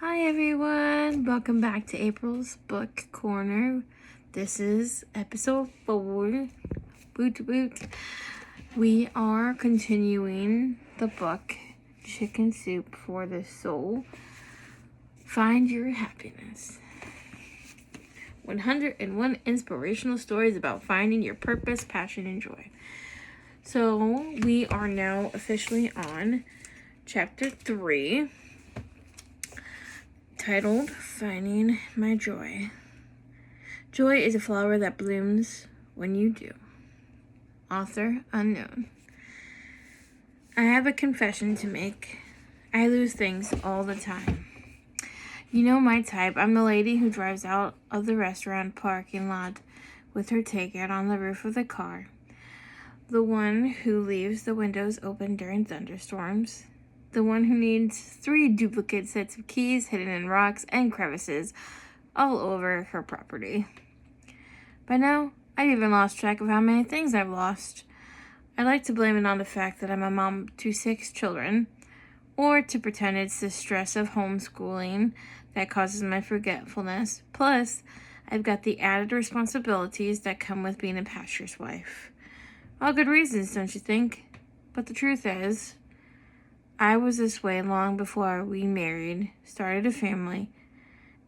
Hi everyone, welcome back to April's Book Corner. This is episode 4. Boot boot. We are continuing the book Chicken Soup for the Soul. Find Your Happiness. 101 inspirational stories about finding your purpose, passion, and joy. So we are now officially on chapter 3. Titled Finding My Joy. Joy is a flower that blooms when you do. Author unknown. I have a confession to make. I lose things all the time. You know my type. I'm the lady who drives out of the restaurant parking lot with her takeout on the roof of the car. The one who leaves the windows open during thunderstorms. The one who needs 3 duplicate sets of keys hidden in rocks and crevices all over her property. By now, I've even lost track of how many things I've lost. I like to blame it on the fact that I'm a mom to 6 children, or to pretend it's the stress of homeschooling that causes my forgetfulness. Plus, I've got the added responsibilities that come with being a pastor's wife. All good reasons, don't you think? But the truth is, I was this way long before we married, started a family,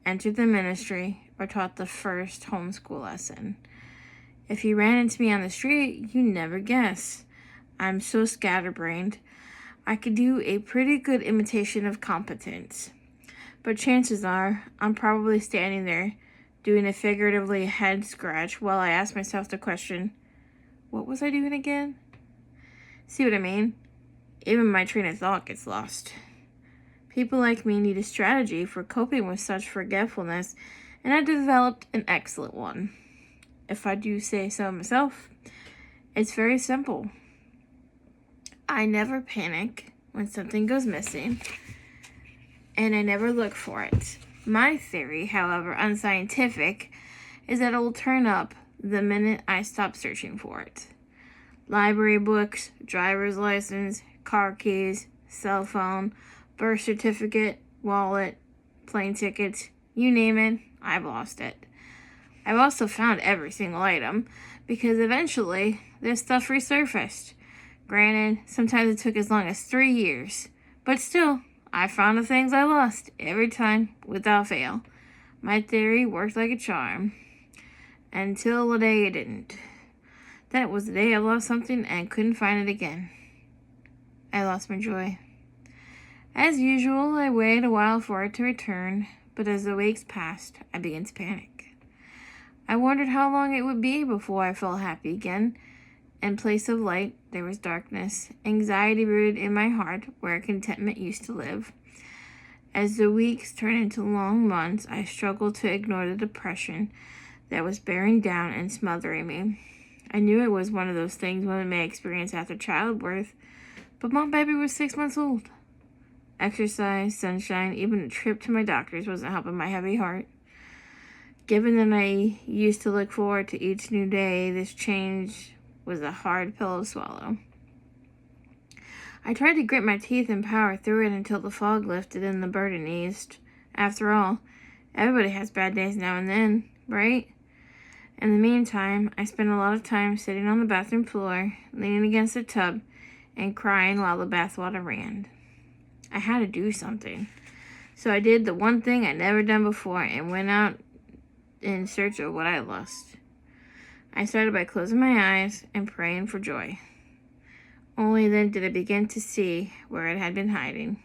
entered the ministry, or taught the first homeschool lesson. If you ran into me on the street, you'd never guess. I'm so scatterbrained. I could do a pretty good imitation of competence. But chances are, I'm probably standing there, doing a figuratively head scratch while I ask myself the question, what was I doing again? See what I mean? Even my train of thought gets lost. People like me need a strategy for coping with such forgetfulness, and I developed an excellent one. If I do say so myself, it's very simple. I never panic when something goes missing, and I never look for it. My theory, however unscientific, is that it will turn up the minute I stop searching for it. Library books, driver's license, car keys, cell phone, birth certificate, wallet, plane tickets, you name it, I've lost it. I've also found every single item, because eventually this stuff resurfaced. Granted, sometimes it took as long as 3 years, but still, I found the things I lost every time without fail. My theory worked like a charm, until the day it didn't. That was the day I lost something and couldn't find it again. I lost my joy. As usual, I waited a while for it to return, but as the weeks passed, I began to panic. I wondered how long it would be before I felt happy again. In place of light, there was darkness, anxiety rooted in my heart where contentment used to live. As the weeks turned into long months, I struggled to ignore the depression that was bearing down and smothering me. I knew it was one of those things women may experience after childbirth, but my baby was 6 months old. Exercise, sunshine, even a trip to my doctor's wasn't helping my heavy heart. Given that I used to look forward to each new day, this change was a hard pill to swallow. I tried to grit my teeth and power through it until the fog lifted and the burden eased. After all, everybody has bad days now and then, right? In the meantime, I spent a lot of time sitting on the bathroom floor, leaning against the tub, and crying while the bathwater ran. I had to do something. So I did the one thing I'd never done before and went out in search of what I lost. I started by closing my eyes and praying for joy. Only then did I begin to see where it had been hiding.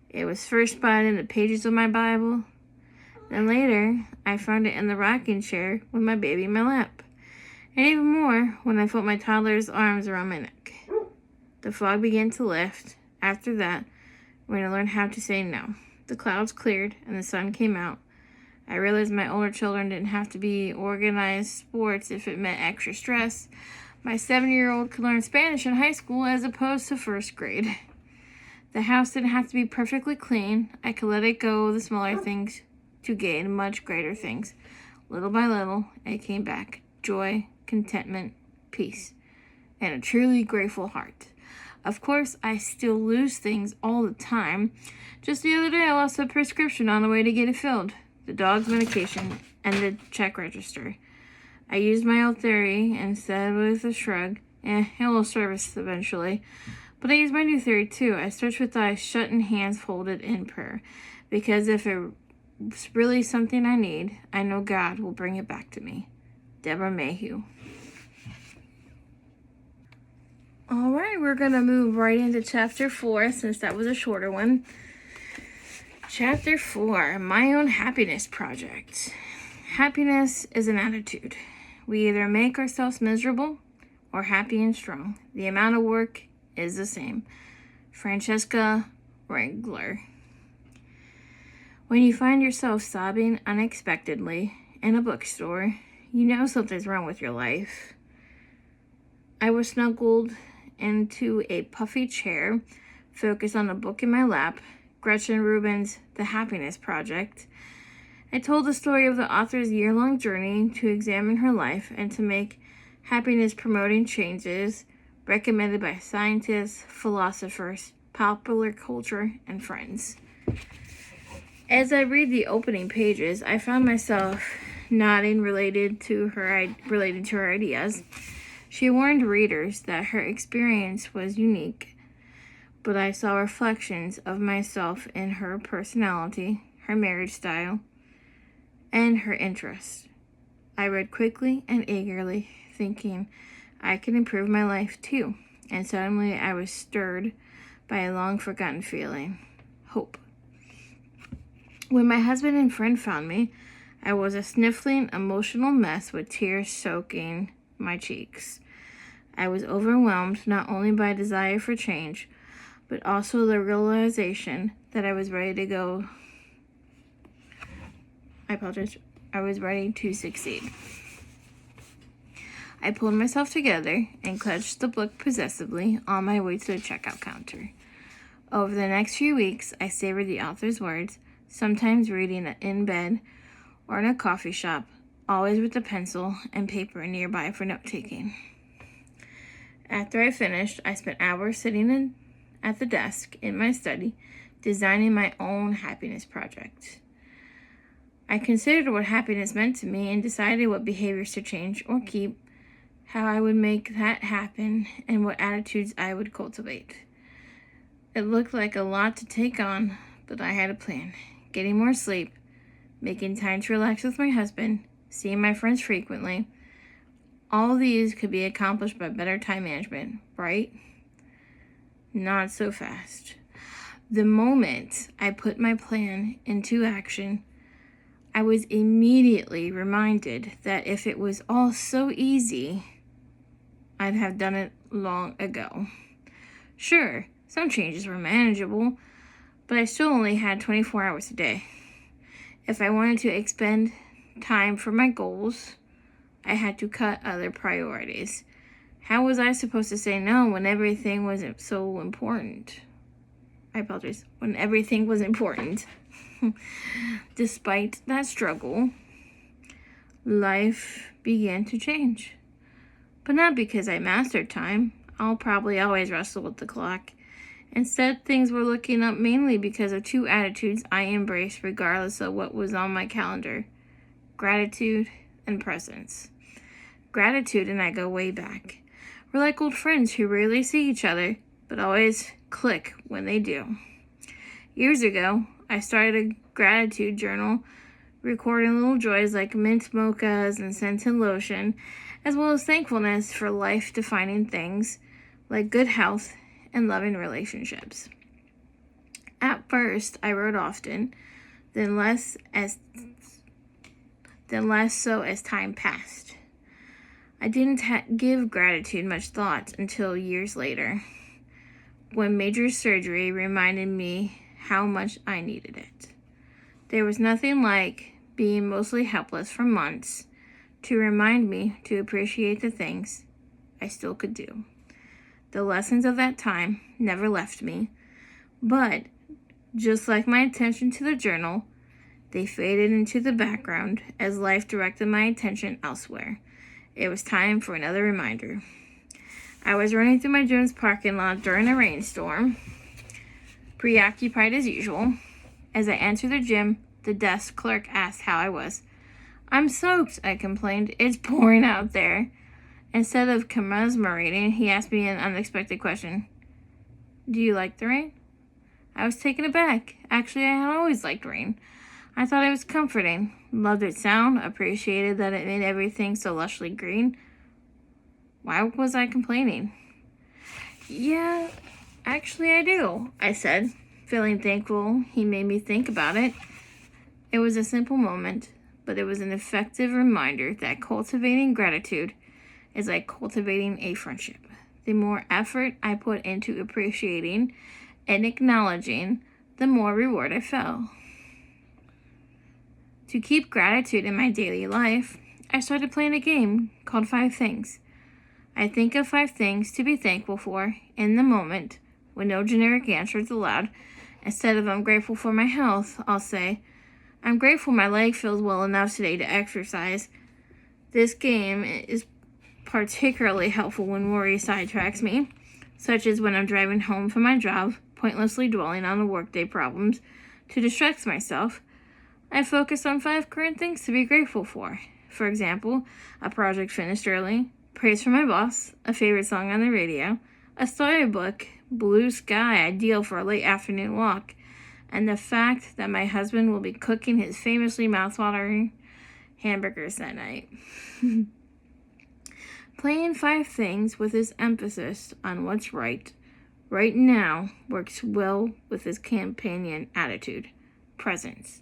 It was first spotted in the pages of my Bible. Then later, I found it in the rocking chair with my baby in my lap. And even more when I felt my toddler's arms around my neck. The fog began to lift. After that, when I learned how to say no. The clouds cleared and the sun came out. I realized my older children didn't have to be organized sports if it meant extra stress. My 7-year-old could learn Spanish in high school as opposed to first grade. The house didn't have to be perfectly clean. I could let it go of the smaller things to gain much greater things. Little by little, it came back. Joy, contentment, peace, and a truly grateful heart. Of course, I still lose things all the time. Just the other day, I lost a prescription on the way to get it filled, the dog's medication, and the check register. I used my old theory and said with a shrug, it'll service eventually. But I used my new theory too. I searched with eyes shut and hands folded in prayer. Because if it's really something I need, I know God will bring it back to me. Deborah Mayhew. All right, we're going to move right into chapter 4 since that was a shorter one. Chapter 4, My Own Happiness Project. Happiness is an attitude. We either make ourselves miserable or happy and strong. The amount of work is the same. Francesca Wrangler. When you find yourself sobbing unexpectedly in a bookstore, you know something's wrong with your life. I was snuggled into a puffy chair, focused on a book in my lap, Gretchen Rubin's The Happiness Project. I told the story of the author's year-long journey to examine her life and to make happiness-promoting changes recommended by scientists, philosophers, popular culture, and friends. As I read the opening pages, I found myself nodding related to her ideas. She warned readers that her experience was unique, but I saw reflections of myself in her personality, her marriage style, and her interests. I read quickly and eagerly, thinking I could improve my life too, and suddenly I was stirred by a long-forgotten feeling, hope. When my husband and friend found me, I was a sniffling, emotional mess with tears soaking my cheeks. I was overwhelmed not only by desire for change, but also the realization that I was ready to go. I was ready to succeed. I pulled myself together and clutched the book possessively on my way to the checkout counter. Over the next few weeks, I savored the author's words, sometimes reading it in bed or in a coffee shop, always with a pencil and paper nearby for note-taking. After I finished, I spent hours sitting at the desk in my study, designing my own happiness project. I considered what happiness meant to me and decided what behaviors to change or keep, how I would make that happen, and what attitudes I would cultivate. It looked like a lot to take on, but I had a plan. Getting more sleep, making time to relax with my husband, seeing my friends frequently. All these could be accomplished by better time management, right? Not so fast. The moment I put my plan into action, I was immediately reminded that if it was all so easy, I'd have done it long ago. Sure, some changes were manageable, but I still only had 24 hours a day. If I wanted to expend time for my goals, I had to cut other priorities. How was I supposed to say no when everything wasn't so important? I apologize. When everything was important. Despite that struggle, life began to change. But not because I mastered time. I'll probably always wrestle with the clock. Instead, things were looking up mainly because of two attitudes I embraced regardless of what was on my calendar: gratitude and presence. Gratitude and I go way back. We're like old friends who rarely see each other, but always click when they do. Years ago, I started a gratitude journal, recording little joys like mint mochas and scented lotion, as well as thankfulness for life-defining things like good health and loving relationships. At first, I wrote often, then less so as time passed. I didn't give gratitude much thought until years later, when major surgery reminded me how much I needed it. There was nothing like being mostly helpless for months to remind me to appreciate the things I still could do. The lessons of that time never left me, but just like my attention to the journal, they faded into the background as life directed my attention elsewhere. It was time for another reminder. I was running through my gym's parking lot during a rainstorm, preoccupied as usual. As I entered the gym, the desk clerk asked how I was. "I'm soaked," I complained. "It's pouring out there." Instead of commiserating, he asked me an unexpected question. "Do you like the rain?" I was taken aback. Actually, I had always liked rain. I thought it was comforting, loved its sound, appreciated that it made everything so lushly green. Why was I complaining? "Yeah, actually I do," I said, feeling thankful he made me think about it. It was a simple moment, but it was an effective reminder that cultivating gratitude is like cultivating a friendship. The more effort I put into appreciating and acknowledging, the more reward I felt. To keep gratitude in my daily life, I started playing a game called 5 Things. I think of 5 things to be thankful for in the moment, with no generic answers allowed. Instead of "I'm grateful for my health," I'll say, "I'm grateful my leg feels well enough today to exercise." This game is particularly helpful when worry sidetracks me, such as when I'm driving home from my job, pointlessly dwelling on the workday problems. To distract myself, I focus on 5 current things to be grateful for. For example, a project finished early, praise from my boss, a favorite song on the radio, a storybook, blue sky ideal for a late afternoon walk, and the fact that my husband will be cooking his famously mouthwatering hamburgers that night. Playing 5 things with his emphasis on what's right now works well with his companion attitude, presence.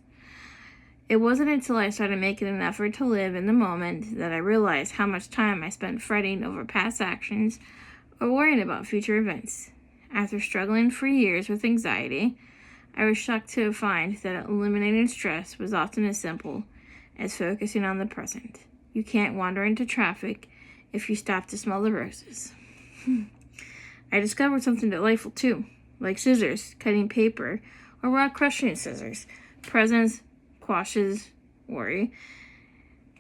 It wasn't until I started making an effort to live in the moment that I realized how much time I spent fretting over past actions or worrying about future events. After struggling for years with anxiety, I was shocked to find that eliminating stress was often as simple as focusing on the present. You can't wander into traffic if you stop to smell the roses. I discovered something delightful too, like scissors, cutting paper, or rock crushing scissors. Presence quashes worry.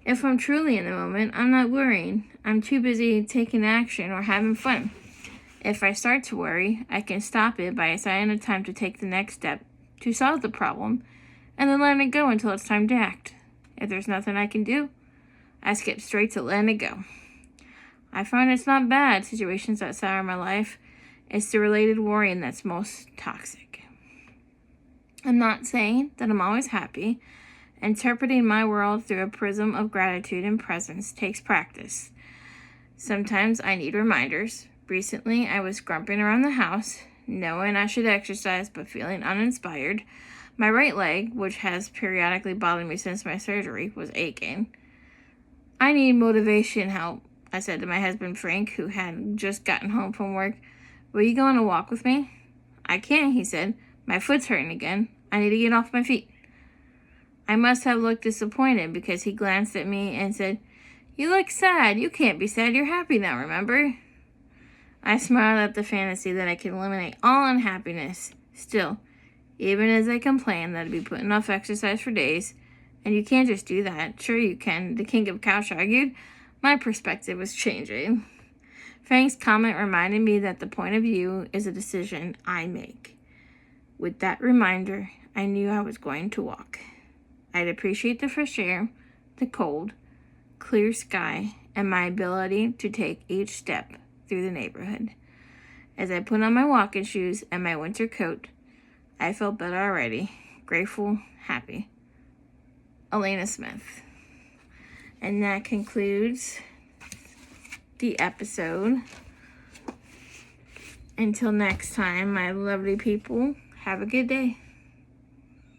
If I'm truly in the moment, I'm not worrying. I'm too busy taking action or having fun. If I start to worry, I can stop it by assigning a time to take the next step to solve the problem, and then letting it go until it's time to act. If there's nothing I can do, I skip straight to letting it go. I find it's not bad situations that sour my life. It's the related worrying that's most toxic. I'm not saying that I'm always happy. Interpreting my world through a prism of gratitude and presence takes practice. Sometimes I need reminders. Recently, I was grumping around the house, knowing I should exercise but feeling uninspired. My right leg, which has periodically bothered me since my surgery, was aching. "I need motivation help," I said to my husband Frank, who had just gotten home from work. "Will you go on a walk with me?" "I can't," he said. "My foot's hurting again. I need to get off my feet." I must have looked disappointed because he glanced at me and said, "You look sad. You can't be sad. You're happy now, remember?" I smiled at the fantasy that I could eliminate all unhappiness. Still, even as I complained that I'd be putting off exercise for days, and you can't just do that. Sure you can, the king of couch argued. My perspective was changing. Frank's comment reminded me that the point of view is a decision I make. With that reminder, I knew I was going to walk. I'd appreciate the fresh air, the cold, clear sky, and my ability to take each step through the neighborhood. As I put on my walking shoes and my winter coat, I felt better already, grateful, happy. Elena Smith. And that concludes the episode. Until next time, my lovely people, have a good day.